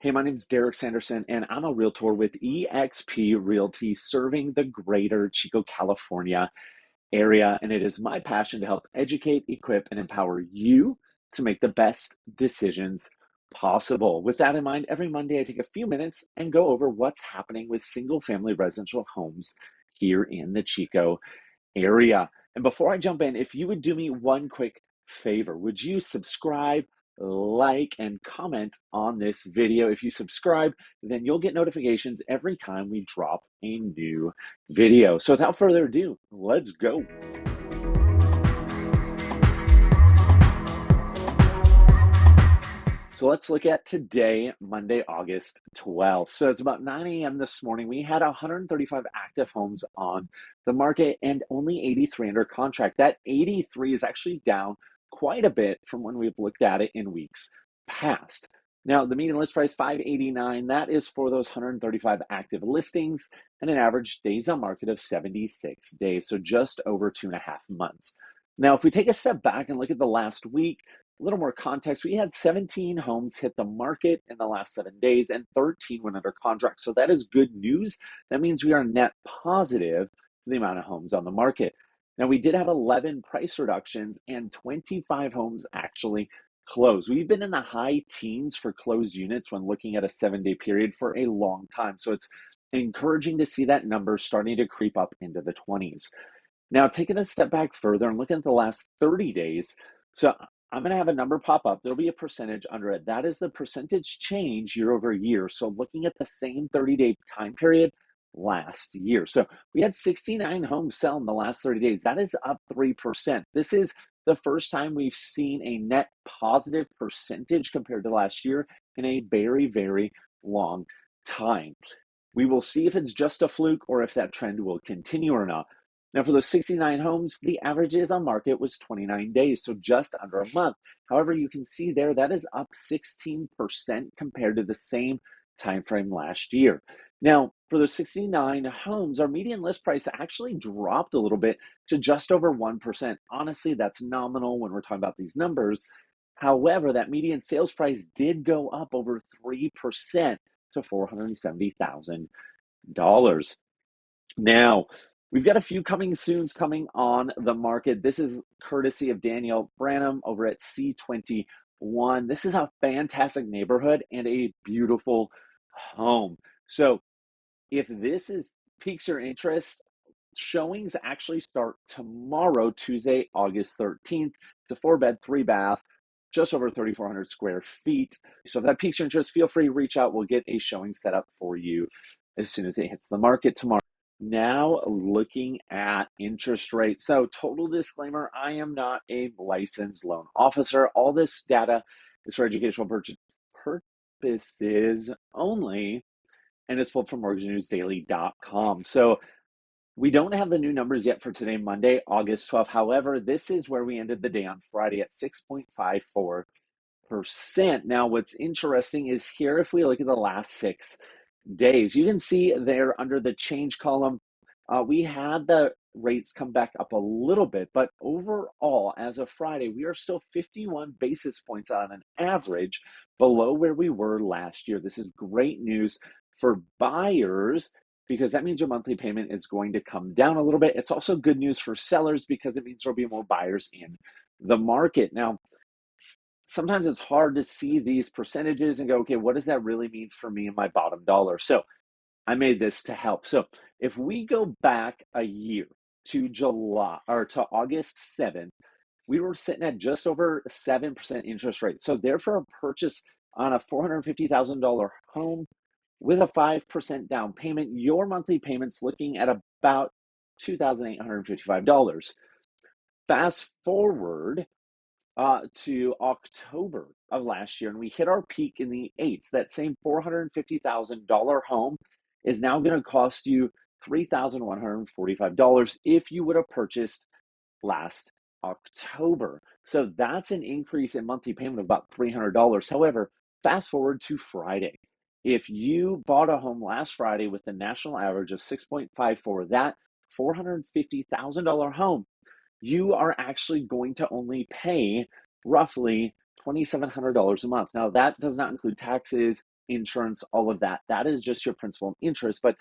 Hey, my name is Derek Sanderson, and I'm a realtor with eXp Realty serving the greater Chico, California area. And it is my passion to help educate, equip, and empower you to make the best decisions possible. With that in mind, every Monday I take a few minutes and go over what's happening with single family residential homes here in the Chico area. And before I jump in, if you would do me one quick favor, would you subscribe, like, and comment on this video? If you subscribe, then you'll get notifications every time we drop a new video. So without further ado, let's go. So let's look at today, Monday, August 12th. So it's about 9 a.m. this morning. We had 135 active homes on the market and only 83 under contract. That 83 is actually down quite a bit from when we've looked at it in weeks past. Now, the median list price, $589. That is for those 135 active listings and an average days on market of 76 days. So just over 2.5 months. Now, if we take a step back and look at the last week, a little more context, we had 17 homes hit the market in the last 7 days and 13 went under contract. So that is good news. That means we are net positive for the amount of homes on the market. Now, we did have 11 price reductions and 25 homes actually closed. We've been in the high teens for closed units when looking at a 7-day period for a long time. So it's encouraging to see that number starting to creep up into the 20s. Now, taking a step back further and looking at the last 30 days, so I'm going to have a number pop up. There'll be a percentage under it. That is the percentage change year over year. So looking at the same 30-day time period last year. So we had 69 homes sell in the last 30 days. That is up 3%. This is the first time we've seen a net positive percentage compared to last year in a very, very long time. We will see if it's just a fluke or if that trend will continue or not. Now, for those 69 homes, the average days on market was 29 days, so just under a month. However, you can see there that is up 16% compared to the same time frame last year. Now, for those 69 homes, our median list price actually dropped a little bit to just over 1%. Honestly, that's nominal when we're talking about these numbers. However, that median sales price did go up over 3% to $470,000. Now, we've got a few coming soons coming on the market. This is courtesy of Daniel Branham over at C21. This is a fantastic neighborhood and a beautiful home. So if this piques your interest, showings actually start tomorrow, Tuesday, August 13th. It's a 4-bed, 3-bath, just over 3,400 square feet. So if that piques your interest, feel free to reach out. We'll get a showing set up for you as soon as it hits the market tomorrow. Now looking at interest rates. So total disclaimer, I am not a licensed loan officer. All this data is for educational purposes only, and it's pulled from mortgagenewsdaily.com. So we don't have the new numbers yet for today, Monday, August 12th. However, this is where we ended the day on Friday at 6.54%. Now, what's interesting is here, if we look at the last 6 days, you can see there under the change column, we had the rates come back up a little bit, but overall, as of Friday, we are still 51 basis points on an average below where we were last year. This is great news for buyers because that means your monthly payment is going to come down a little bit. It's also good news for sellers because it means there'll be more buyers in the market. Now, sometimes it's hard to see these percentages and go, okay, what does that really mean for me and my bottom dollar? So I made this to help. So if we go back a year to July or to August 7th, we were sitting at just over 7% interest rate. So therefore, a purchase on a $450,000 home with a 5% down payment, your monthly payment's looking at about $2,855. Fast forward to October of last year, and we hit our peak in the eights. That same $450,000 home is now going to cost you $3,145 if you would have purchased last October. So that's an increase in monthly payment of about $300. However, fast forward to Friday. If you bought a home last Friday with the national average of 6.54, that $450,000 home, you are actually going to only pay roughly $2,700 a month. Now, that does not include taxes, insurance, all of that. That is just your principal and interest, but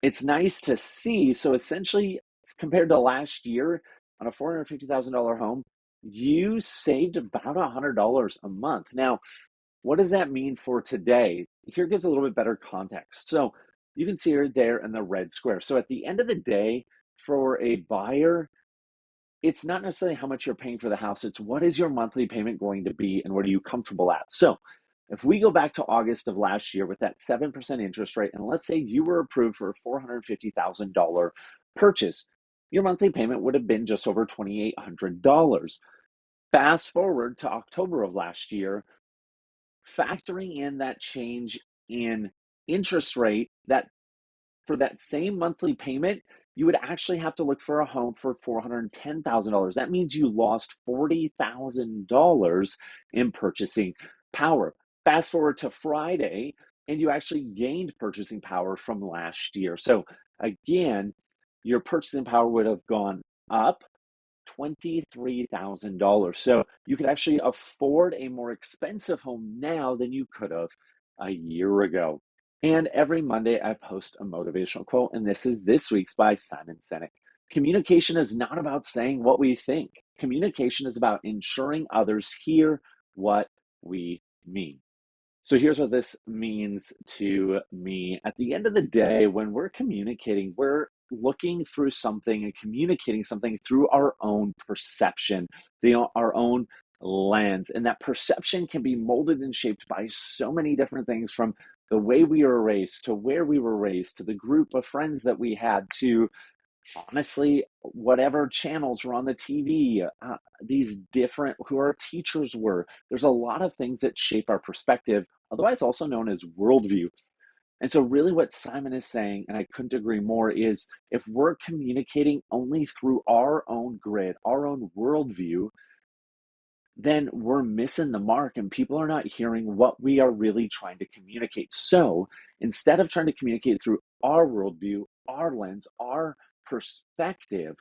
it's nice to see. So essentially, compared to last year on a $450,000 home, you saved about $100 a month. Now, what does that mean for today? Here gives a little bit better context. So you can see her there in the red square. So at the end of the day, for a buyer, it's not necessarily how much you're paying for the house, it's what is your monthly payment going to be and what are you comfortable at. So if we go back to August of last year with that 7% interest rate, and let's say you were approved for a $450,000 purchase, your monthly payment would have been just over $2,800. Fast forward to October of last year, factoring in that change in interest rate, that for that same monthly payment, you would actually have to look for a home for $410,000. That means you lost $40,000 in purchasing power. Fast forward to Friday, and you actually gained purchasing power from last year. So again, your purchasing power would have gone up $23,000. So you could actually afford a more expensive home now than you could have a year ago. And every Monday, I post a motivational quote, and this is this week's by Simon Sinek. Communication is not about saying what we think. Communication is about ensuring others hear what we mean. So here's what this means to me. At the end of the day, when we're communicating, we're looking through something and communicating something through our own perception, our own lens. And that perception can be molded and shaped by so many different things, from the way we were raised to where we were raised to the group of friends that we had to honestly whatever channels were on the TV, these different who our teachers were. There's a lot of things that shape our perspective, otherwise also known as worldview. And so really what Simon is saying, and I couldn't agree more, is if we're communicating only through our own grid, our own worldview, then we're missing the mark and people are not hearing what we are really trying to communicate. So instead of trying to communicate through our worldview, our lens, our perspective,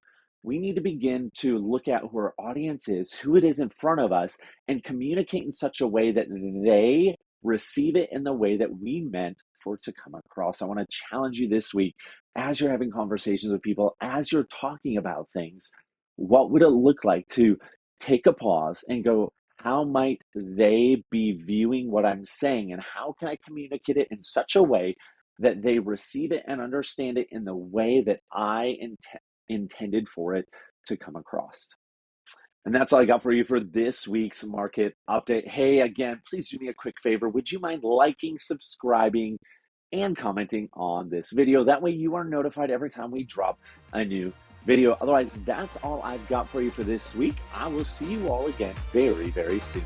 we need to begin to look at who our audience is, who it is in front of us, and communicate in such a way that they receive it in the way that we meant for it to come across. I want to challenge you this week as you're having conversations with people, as you're talking about things, what would it look like to take a pause and go, how might they be viewing what I'm saying? And how can I communicate it in such a way that they receive it and understand it in the way that I intended for it to come across? And that's all I got for you for this week's market update. Hey, again, please do me a quick favor. Would you mind liking, subscribing, and commenting on this video? That way you are notified every time we drop a new video. Otherwise, that's all I've got for you for this week. I will see you all again very, very soon.